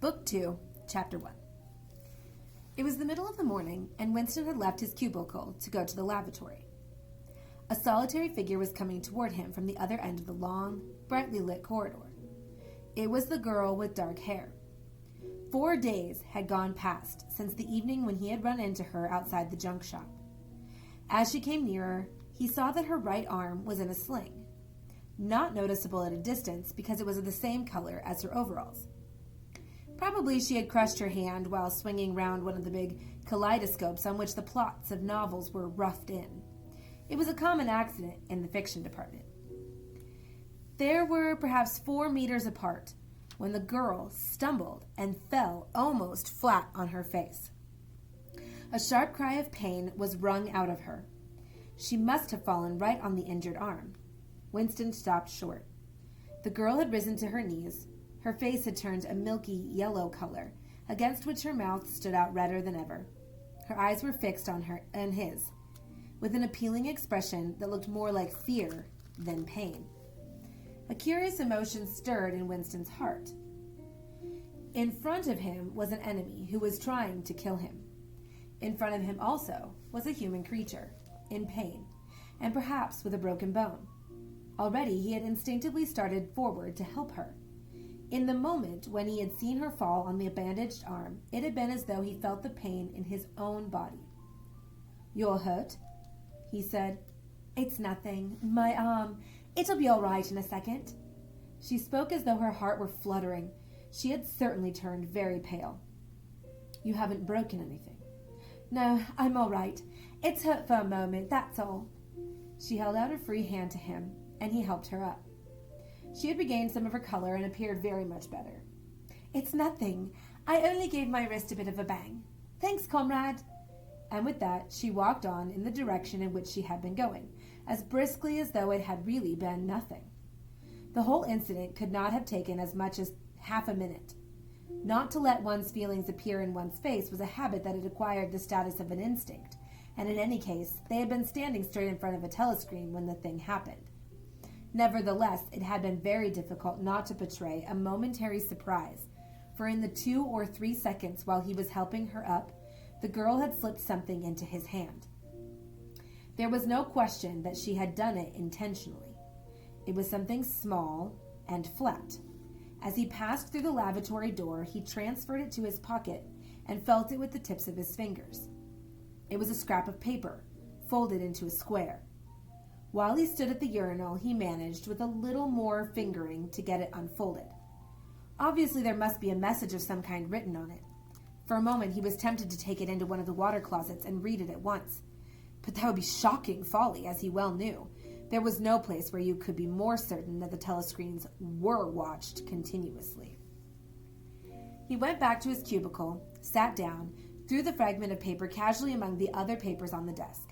Book 2, Chapter 1. It was the middle of the morning, and Winston had left his cubicle to go to the lavatory. A solitary figure was coming toward him from the other end of the long, brightly lit corridor. It was the girl with dark hair. 4 days had gone past since the evening when he had run into her outside the junk shop. As she came nearer, he saw that her right arm was in a sling, not noticeable at a distance because it was of the same color as her overalls. Probably she had crushed her hand while swinging round one of the big kaleidoscopes on which the plots of novels were roughed in. It was a common accident in the fiction department. There were perhaps 4 meters apart when the girl stumbled and fell almost flat on her face. A sharp cry of pain was wrung out of her. She must have fallen right on the injured arm. Winston stopped short. The girl had risen to her knees. Her face had turned a milky yellow color, against which her mouth stood out redder than ever. Her eyes were fixed on her and his, with an appealing expression that looked more like fear than pain. A curious emotion stirred in Winston's heart. In front of him was an enemy who was trying to kill him. In front of him also was a human creature, in pain, and perhaps with a broken bone. Already he had instinctively started forward to help her. In the moment when he had seen her fall on the bandaged arm, it had been as though he felt the pain in his own body. "You're hurt?" he said. "It's nothing. My arm. It'll be all right in a second." She spoke as though her heart were fluttering. She had certainly turned very pale. "You haven't broken anything?" "No, I'm all right. It's hurt for a moment, that's all." She held out a free hand to him, and he helped her up. She had regained some of her color and appeared very much better. "It's nothing. I only gave my wrist a bit of a bang. Thanks, comrade." And with that, she walked on in the direction in which she had been going, as briskly as though it had really been nothing. The whole incident could not have taken as much as half a minute. Not to let one's feelings appear in one's face was a habit that had acquired the status of an instinct, and in any case, they had been standing straight in front of a telescreen when the thing happened. Nevertheless, it had been very difficult not to betray a momentary surprise, for in the 2 or 3 seconds while he was helping her up, the girl had slipped something into his hand. There was no question that she had done it intentionally. It was something small and flat. As he passed through the lavatory door, he transferred it to his pocket and felt it with the tips of his fingers. It was a scrap of paper, folded into a square. While he stood at the urinal, he managed, with a little more fingering, to get it unfolded. Obviously, there must be a message of some kind written on it. For a moment, he was tempted to take it into one of the water closets and read it at once. But that would be shocking folly, as he well knew. There was no place where you could be more certain that the telescreens were watched continuously. He went back to his cubicle, sat down, threw the fragment of paper casually among the other papers on the desk,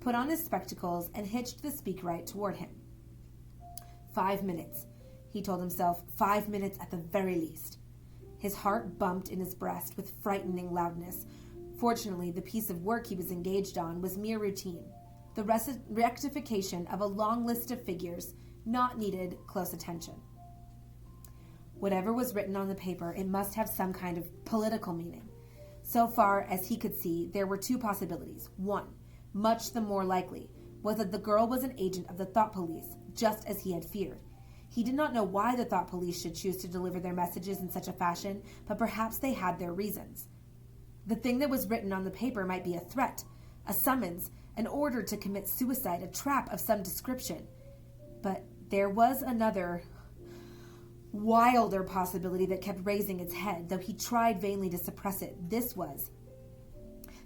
put on his spectacles, and hitched the speakwrite toward him. 5 minutes, he told himself, 5 minutes at the very least. His heart bumped in his breast with frightening loudness. Fortunately, the piece of work he was engaged on was mere routine, the rectification of a long list of figures not needed close attention. Whatever was written on the paper, it must have some kind of political meaning. So far as he could see, there were 2 possibilities. One, much the more likely, was that the girl was an agent of the thought police, just as he had feared. He did not know why the thought police should choose to deliver their messages in such a fashion, but perhaps they had their reasons. The thing that was written on the paper might be a threat, a summons, an order to commit suicide, a trap of some description. But there was another, wilder possibility that kept raising its head, though he tried vainly to suppress it. This was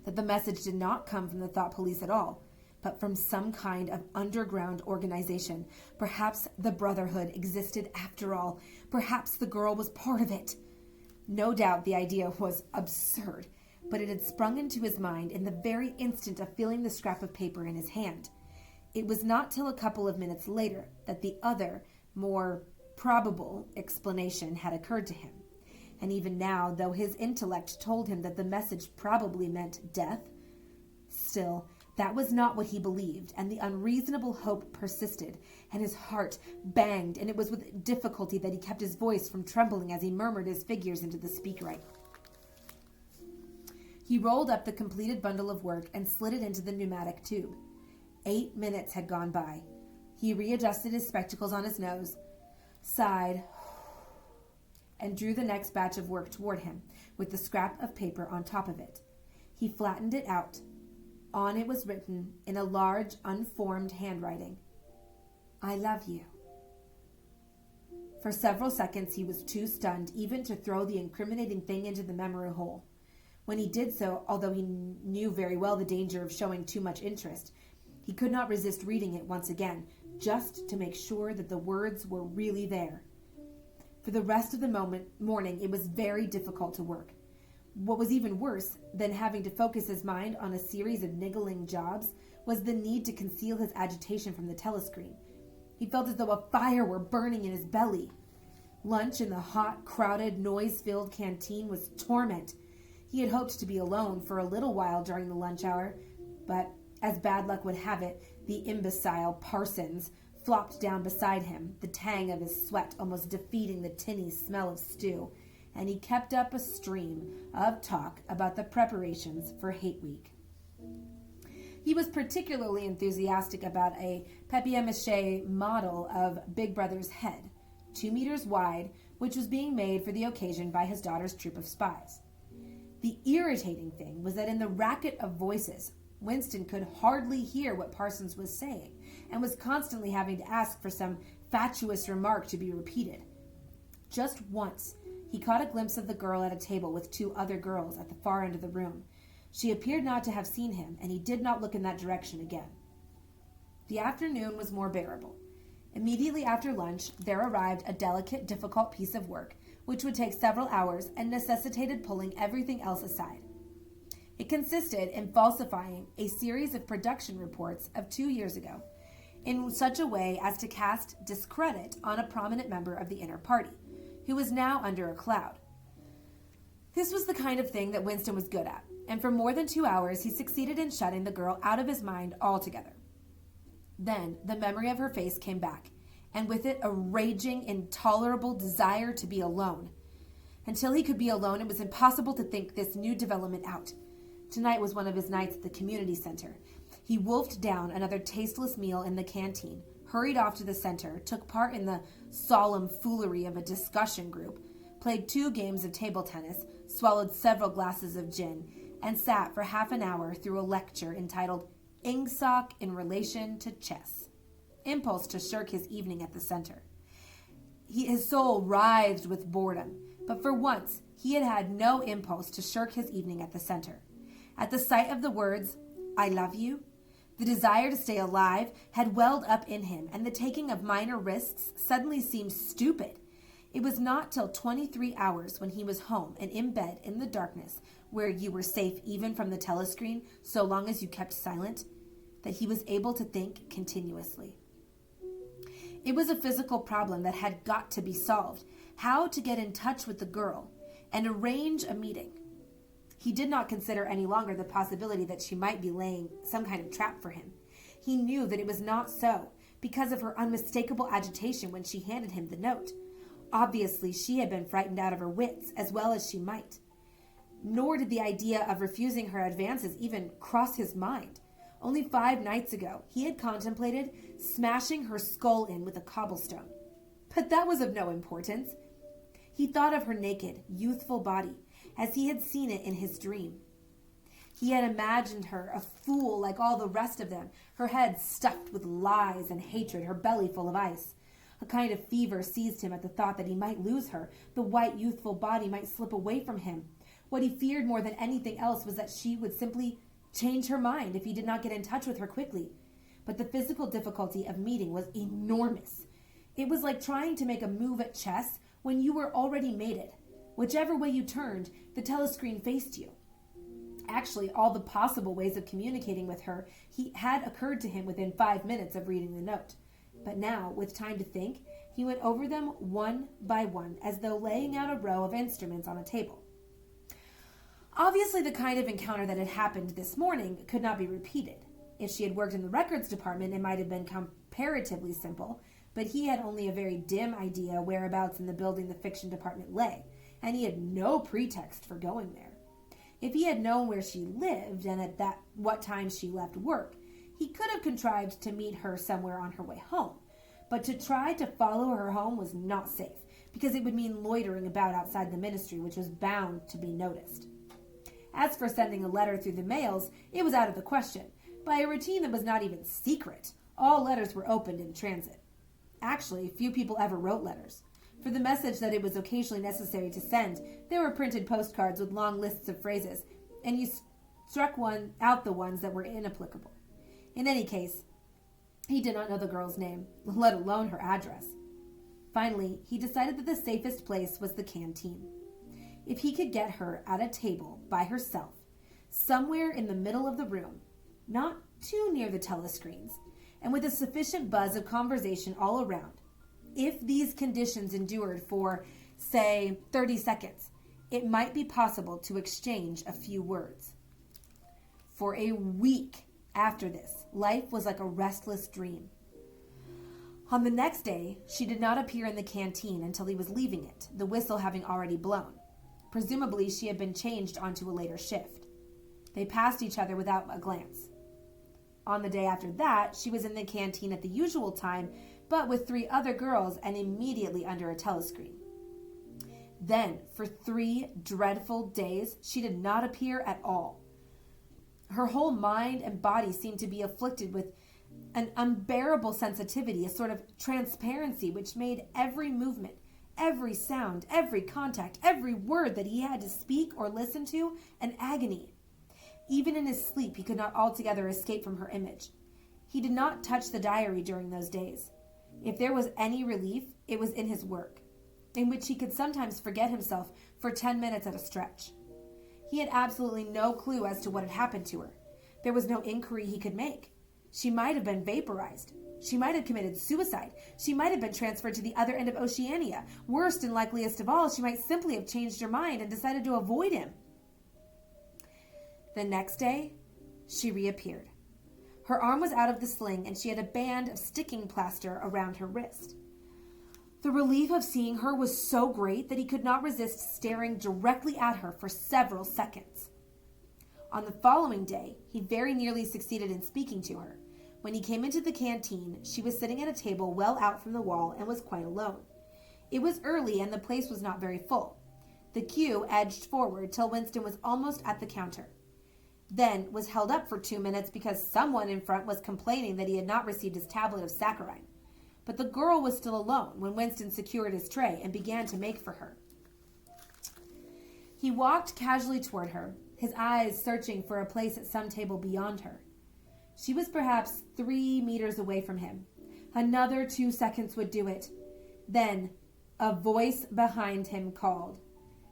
that the message did not come from the thought police at all, but from some kind of underground organization. Perhaps the Brotherhood existed after all. Perhaps the girl was part of it. No doubt the idea was absurd, but it had sprung into his mind in the very instant of feeling the scrap of paper in his hand. It was not till a couple of minutes later that the other, more probable explanation had occurred to him. And even now, though his intellect told him that the message probably meant death, still, That was not what he believed, and the unreasonable hope persisted, and his heart banged, and it was with difficulty that he kept his voice from trembling as he murmured his figures into the speakwrite. He rolled up the completed bundle of work and slid it into the pneumatic tube. 8 minutes had gone by. He readjusted his spectacles on his nose, sighed, and drew the next batch of work toward him, with the scrap of paper on top of it. He flattened it out. On it was written, in a large, unformed handwriting, "I love you." For several seconds he was too stunned even to throw the incriminating thing into the memory hole. When he did so, although he knew very well the danger of showing too much interest, he could not resist reading it once again, just to make sure that the words were really there. For the rest of the morning, it was very difficult to work. What was even worse than having to focus his mind on a series of niggling jobs was the need to conceal his agitation from the telescreen. He felt as though a fire were burning in his belly. Lunch in the hot, crowded, noise-filled canteen was torment. He had hoped to be alone for a little while during the lunch hour, but as bad luck would have it, the imbecile Parsons flopped down beside him, the tang of his sweat almost defeating the tinny smell of stew, and he kept up a stream of talk about the preparations for Hate Week. He was particularly enthusiastic about a papier-mâché model of Big Brother's head, 2 meters wide, which was being made for the occasion by his daughter's troop of spies. The irritating thing was that in the racket of voices, Winston could hardly hear what Parsons was saying, and was constantly having to ask for some fatuous remark to be repeated. Just once, he caught a glimpse of the girl at a table with 2 other girls at the far end of the room. She appeared not to have seen him, and he did not look in that direction again. The afternoon was more bearable. Immediately after lunch, there arrived a delicate, difficult piece of work, which would take several hours and necessitated pulling everything else aside. It consisted in falsifying a series of production reports of 2 years ago in such a way as to cast discredit on a prominent member of the inner party, who was now under a cloud. This was the kind of thing that Winston was good at, and for more than 2 hours he succeeded in shutting the girl out of his mind altogether. Then the memory of her face came back, and with it a raging, intolerable desire to be alone. Until he could be alone, it was impossible to think this new development out. Tonight was one of his nights at the community center. He wolfed down another tasteless meal in the canteen, hurried off to the center, took part in the solemn foolery of a discussion group, played 2 games of table tennis, swallowed several glasses of gin, and sat for half an hour through a lecture entitled Ingsoc in Relation to Chess. Impulse to shirk his evening at the center. His soul writhed with boredom, but for once he had had no impulse to shirk his evening at the center. At the sight of the words, "I love you," the desire to stay alive had welled up in him, and the taking of minor risks suddenly seemed stupid. It was not till 23 hours when he was home and in bed in the darkness, where you were safe even from the telescreen so long as you kept silent, that he was able to think continuously. It was a physical problem that had got to be solved: how to get in touch with the girl and arrange a meeting. He did not consider any longer the possibility that she might be laying some kind of trap for him. He knew that it was not so, because of her unmistakable agitation when she handed him the note. Obviously, she had been frightened out of her wits, as well as she might. Nor did the idea of refusing her advances even cross his mind. Only 5 nights ago, he had contemplated smashing her skull in with a cobblestone. But that was of no importance. He thought of her naked, youthful body, as he had seen it in his dream. He had imagined her a fool like all the rest of them, her head stuffed with lies and hatred, her belly full of ice. A kind of fever seized him at the thought that he might lose her. The white, youthful body might slip away from him. What he feared more than anything else was that she would simply change her mind if he did not get in touch with her quickly. But the physical difficulty of meeting was enormous. It was like trying to make a move at chess when you were already mated. Whichever way you turned, the telescreen faced you. Actually, all the possible ways of communicating with her had occurred to him within 5 minutes of reading the note. But now, with time to think, he went over them one by one, as though laying out a row of instruments on a table. Obviously, the kind of encounter that had happened this morning could not be repeated. If she had worked in the records department, it might have been comparatively simple, but he had only a very dim idea whereabouts in the building the fiction department lay, and he had no pretext for going there. If he had known where she lived and at what time she left work, he could have contrived to meet her somewhere on her way home. But to try to follow her home was not safe, because it would mean loitering about outside the ministry, which was bound to be noticed. As for sending a letter through the mails, it was out of the question. By a routine that was not even secret, all letters were opened in transit. Actually, few people ever wrote letters. For the message that it was occasionally necessary to send, there were printed postcards with long lists of phrases, and you struck out the ones that were inapplicable. In any case, he did not know the girl's name, let alone her address. Finally, he decided that the safest place was the canteen. If he could get her at a table by herself, somewhere in the middle of the room, not too near the telescreens, and with a sufficient buzz of conversation all around, if these conditions endured for, say, 30 seconds, it might be possible to exchange a few words. For a week after this, life was like a restless dream. On the next day, she did not appear in the canteen until he was leaving it, the whistle having already blown. Presumably, she had been changed onto a later shift. They passed each other without a glance. On the day after that, she was in the canteen at the usual time, but with 3 other girls and immediately under a telescreen. Then, for 3 dreadful days, she did not appear at all. Her whole mind and body seemed to be afflicted with an unbearable sensitivity, a sort of transparency which made every movement, every sound, every contact, every word that he had to speak or listen to an agony. Even in his sleep, he could not altogether escape from her image. He did not touch the diary during those days. If there was any relief, it was in his work, in which he could sometimes forget himself for 10 minutes at a stretch. He had absolutely no clue as to what had happened to her. There was no inquiry he could make. She might have been vaporized. She might have committed suicide. She might have been transferred to the other end of Oceania. Worst and likeliest of all, she might simply have changed her mind and decided to avoid him. The next day, she reappeared. Her arm was out of the sling, and she had a band of sticking plaster around her wrist. The relief of seeing her was so great that he could not resist staring directly at her for several seconds. On the following day, he very nearly succeeded in speaking to her. When he came into the canteen, she was sitting at a table well out from the wall and was quite alone. It was early, and the place was not very full. The queue edged forward till Winston was almost at the counter. Then was held up for 2 minutes because someone in front was complaining that he had not received his tablet of saccharine. But the girl was still alone when Winston secured his tray and began to make for her. He walked casually toward her, his eyes searching for a place at some table beyond her. She was perhaps 3 meters away from him. Another 2 seconds would do it. Then a voice behind him called.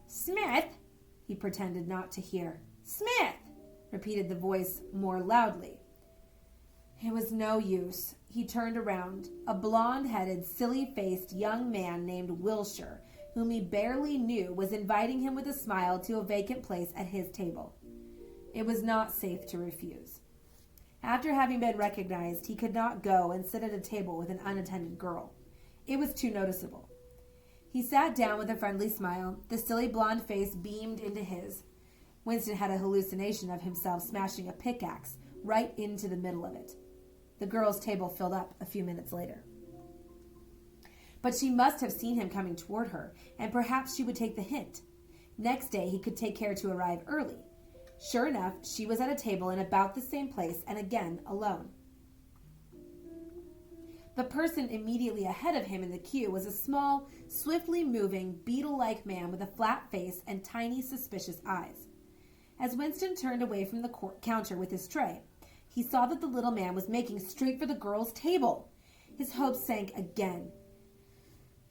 "Smith!" He pretended not to hear. "Smith!" repeated the voice more loudly. It was no use. He turned around. A blonde-headed, silly-faced young man named Wilshire, whom he barely knew, was inviting him with a smile to a vacant place at his table. It was not safe to refuse. After having been recognized, he could not go and sit at a table with an unattended girl. It was too noticeable. He sat down with a friendly smile. The silly blonde face beamed into his. Winston had a hallucination of himself smashing a pickaxe right into the middle of it. The girl's table filled up a few minutes later. But she must have seen him coming toward her, and perhaps she would take the hint. Next day he could take care to arrive early. Sure enough, she was at a table in about the same place, and again alone. The person immediately ahead of him in the queue was a small, swiftly moving, beetle-like man with a flat face and tiny, suspicious eyes. As Winston turned away from the counter with his tray, he saw that the little man was making straight for the girl's table. His hopes sank again.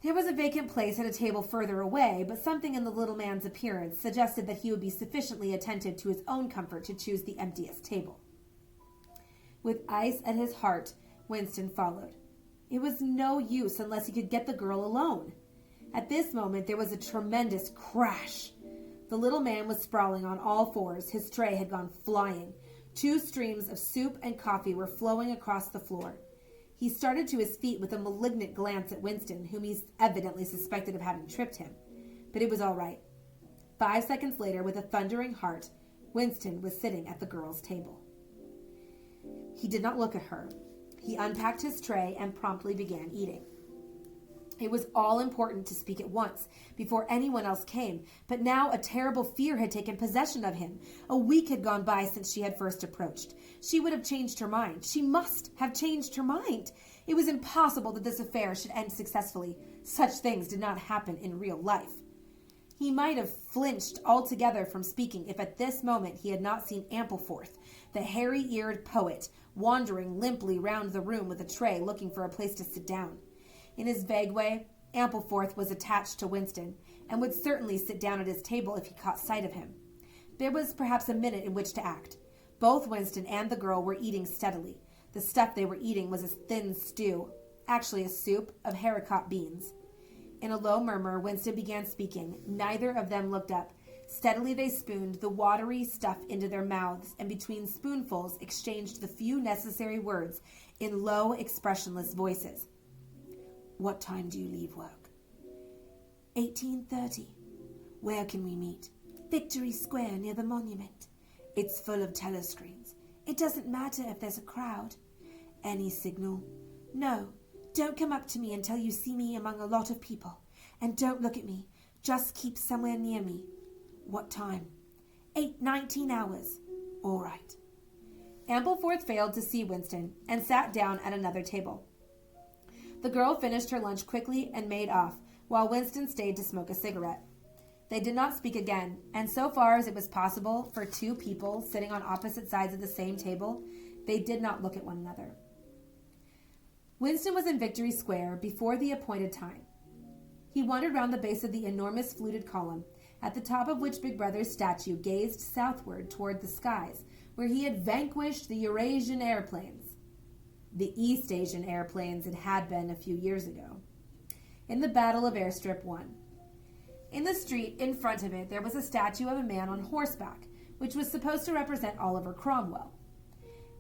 There was a vacant place at a table further away, but something in the little man's appearance suggested that he would be sufficiently attentive to his own comfort to choose the emptiest table. With ice at his heart, Winston followed. It was no use unless he could get the girl alone. At this moment, there was a tremendous crash. The little man was sprawling on all fours. His tray had gone flying. 2 streams of soup and coffee were flowing across the floor. He started to his feet with a malignant glance at Winston, whom he evidently suspected of having tripped him. But it was all right. 5 seconds later, with a thundering heart, Winston was sitting at the girl's table. He did not look at her. He unpacked his tray and promptly began eating. It was all important to speak at once, before anyone else came, but now a terrible fear had taken possession of him. A week had gone by since she had first approached. She would have changed her mind. She must have changed her mind. It was impossible that this affair should end successfully. Such things did not happen in real life. He might have flinched altogether from speaking if at this moment he had not seen Ampleforth, the hairy-eared poet, wandering limply round the room with a tray looking for a place to sit down. In his vague way, Ampleforth was attached to Winston, and would certainly sit down at his table if he caught sight of him. There was perhaps a minute in which to act. Both Winston and the girl were eating steadily. The stuff they were eating was a thin stew, actually a soup of haricot beans. In a low murmur, Winston began speaking. Neither of them looked up. Steadily they spooned the watery stuff into their mouths, and between spoonfuls exchanged the few necessary words in low, expressionless voices. "What time do you leave work?" 18:30. "Where can we meet?" "Victory Square near the monument." "It's full of telescreens." "It doesn't matter if there's a crowd." "Any signal?" "No. Don't come up to me until you see me among a lot of people. And don't look at me. Just keep somewhere near me." "What time?" 19 hours. "All right." Ampleforth failed to see Winston and sat down at another table. The girl finished her lunch quickly and made off, while Winston stayed to smoke a cigarette. They did not speak again, and so far as it was possible for 2 people sitting on opposite sides of the same table, they did not look at one another. Winston was in Victory Square before the appointed time. He wandered round the base of the enormous fluted column, at the top of which Big Brother's statue gazed southward toward the skies, where he had vanquished the Eurasian airplanes. The East Asian airplanes it had been a few years ago, in the Battle of Airstrip 1. In the street in front of it, there was a statue of a man on horseback, which was supposed to represent Oliver Cromwell.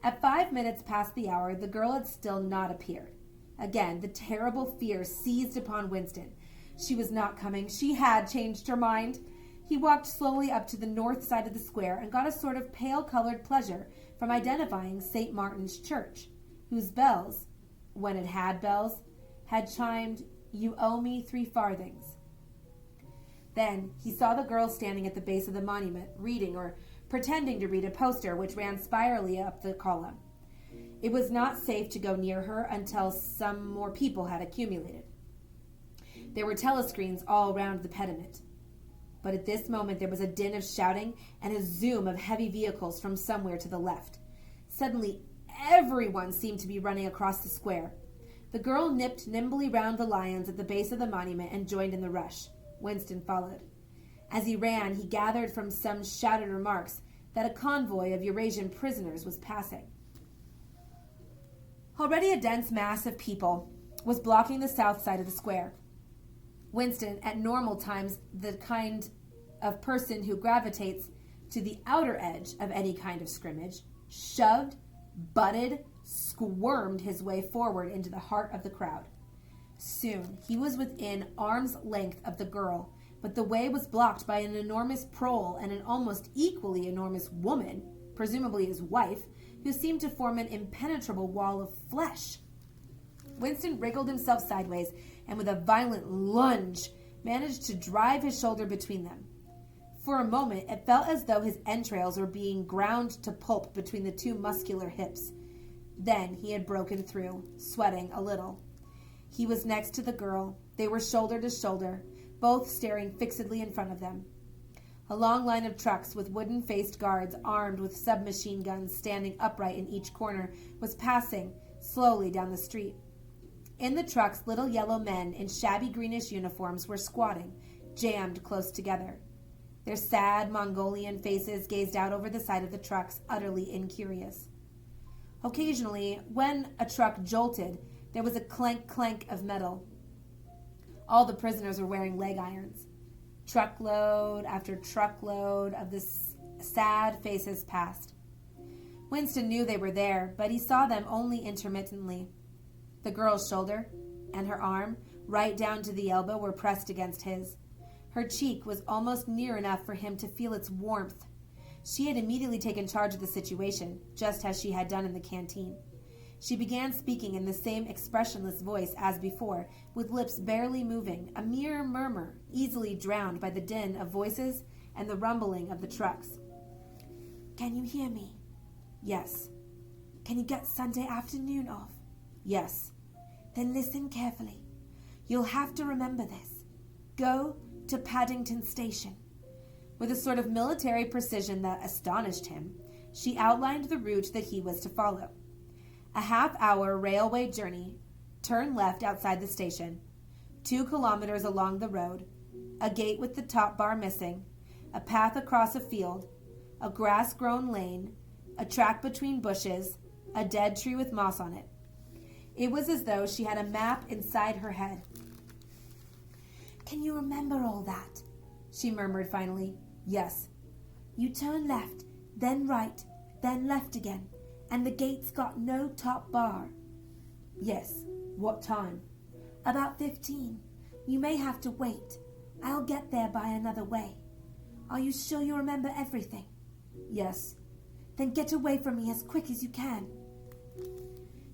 At 5 minutes past the hour, the girl had still not appeared. Again, the terrible fear seized upon Winston. She was not coming. She had changed her mind. He walked slowly up to the north side of the square and got a sort of pale-colored pleasure from identifying St. Martin's Church, whose bells, when it had bells, had chimed, "You owe me 3 farthings." Then he saw the girl standing at the base of the monument, reading or pretending to read a poster which ran spirally up the column. It was not safe to go near her until some more people had accumulated. There were telescreens all round the pediment. But at this moment there was a din of shouting and a zoom of heavy vehicles from somewhere to the left. Suddenly everyone seemed to be running across the square. The girl nipped nimbly round the lions at the base of the monument and joined in the rush. Winston followed. As he ran, he gathered from some shouted remarks that a convoy of Eurasian prisoners was passing. Already a dense mass of people was blocking the south side of the square. Winston, at normal times the kind of person who gravitates to the outer edge of any kind of scrimmage, shoved, butted, squirmed his way forward into the heart of the crowd. Soon he was within arm's length of the girl, but the way was blocked by an enormous prole and an almost equally enormous woman, presumably his wife, who seemed to form an impenetrable wall of flesh. Winston wriggled himself sideways and with a violent lunge managed to drive his shoulder between them. For a moment it felt as though his entrails were being ground to pulp between the 2 muscular hips. Then he had broken through, sweating a little. He was next to the girl. They were shoulder to shoulder, both staring fixedly in front of them. A long line of trucks with wooden-faced guards armed with submachine guns standing upright in each corner was passing slowly down the street. In the trucks, little yellow men in shabby greenish uniforms were squatting, jammed close together. Their sad Mongolian faces gazed out over the side of the trucks, utterly incurious. Occasionally, when a truck jolted, there was a clank-clank of metal. All the prisoners were wearing leg irons. Truckload after truckload of the sad faces passed. Winston knew they were there, but he saw them only intermittently. The girl's shoulder and her arm, right down to the elbow, were pressed against his. Her cheek was almost near enough for him to feel its warmth. She had immediately taken charge of the situation, just as she had done in the canteen. She began speaking in the same expressionless voice as before, with lips barely moving, a mere murmur, easily drowned by the din of voices and the rumbling of the trucks. "Can you hear me?" "Yes." "Can you get Sunday afternoon off?" "Yes." "Then listen carefully. You'll have to remember this. Go to Paddington Station." With a sort of military precision that astonished him, she outlined the route that he was to follow. A half-hour railway journey, turn left outside the station, 2 kilometers along the road, a gate with the top bar missing, a path across a field, a grass-grown lane, a track between bushes, a dead tree with moss on it. It was as though she had a map inside her head. "Can you remember all that?" she murmured finally. "Yes." "You turn left, then right, then left again, and the gate's got no top bar." "Yes." "What time?" "About 15. You may have to wait. I'll get there by another way. Are you sure you remember everything?" "Yes." "Then get away from me as quick as you can."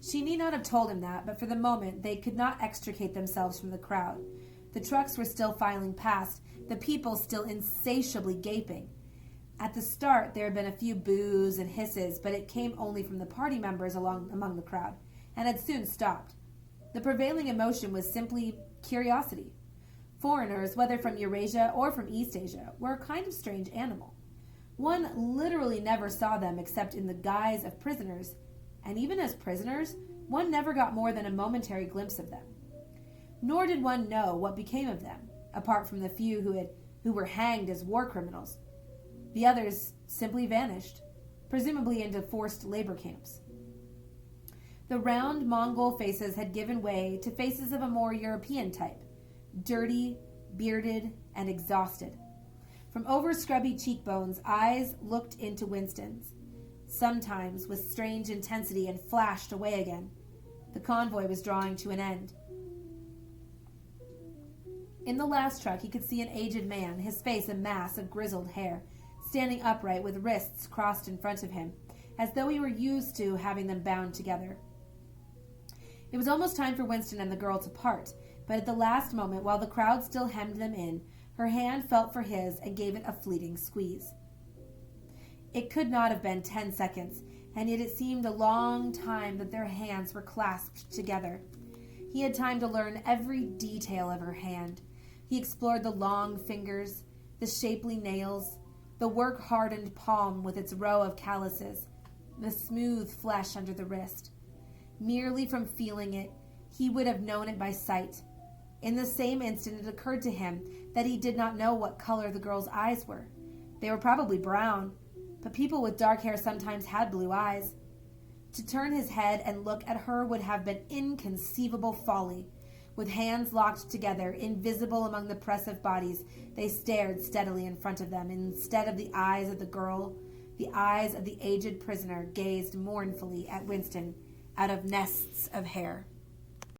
She need not have told him that, but for the moment they could not extricate themselves from the crowd. The trucks were still filing past, the people still insatiably gaping. At the start there had been a few boos and hisses, but it came only from the party members among the crowd, and had soon stopped. The prevailing emotion was simply curiosity. Foreigners, whether from Eurasia or from East Asia, were a kind of strange animal. One literally never saw them except in the guise of prisoners, and even as prisoners, one never got more than a momentary glimpse of them. Nor did one know what became of them, apart from the few who were hanged as war criminals. The others simply vanished, presumably into forced labor camps. The round Mongol faces had given way to faces of a more European type, dirty, bearded, and exhausted. From over scrubby cheekbones, eyes looked into Winston's, sometimes with strange intensity, and flashed away again. The convoy was drawing to an end. In the last truck he could see an aged man, his face a mass of grizzled hair, standing upright with wrists crossed in front of him, as though he were used to having them bound together. It was almost time for Winston and the girl to part, but at the last moment, while the crowd still hemmed them in, her hand felt for his and gave it a fleeting squeeze. It could not have been 10 seconds, and yet it seemed a long time that their hands were clasped together. He had time to learn every detail of her hand. He explored the long fingers, the shapely nails, the work-hardened palm with its row of calluses, the smooth flesh under the wrist. Merely from feeling it, he would have known it by sight. In the same instant it occurred to him that he did not know what color the girl's eyes were. They were probably brown, but people with dark hair sometimes had blue eyes. To turn his head and look at her would have been inconceivable folly. With hands locked together, invisible among the press of bodies, they stared steadily in front of them. Instead of the eyes of the girl, the eyes of the aged prisoner gazed mournfully at Winston out of nests of hair.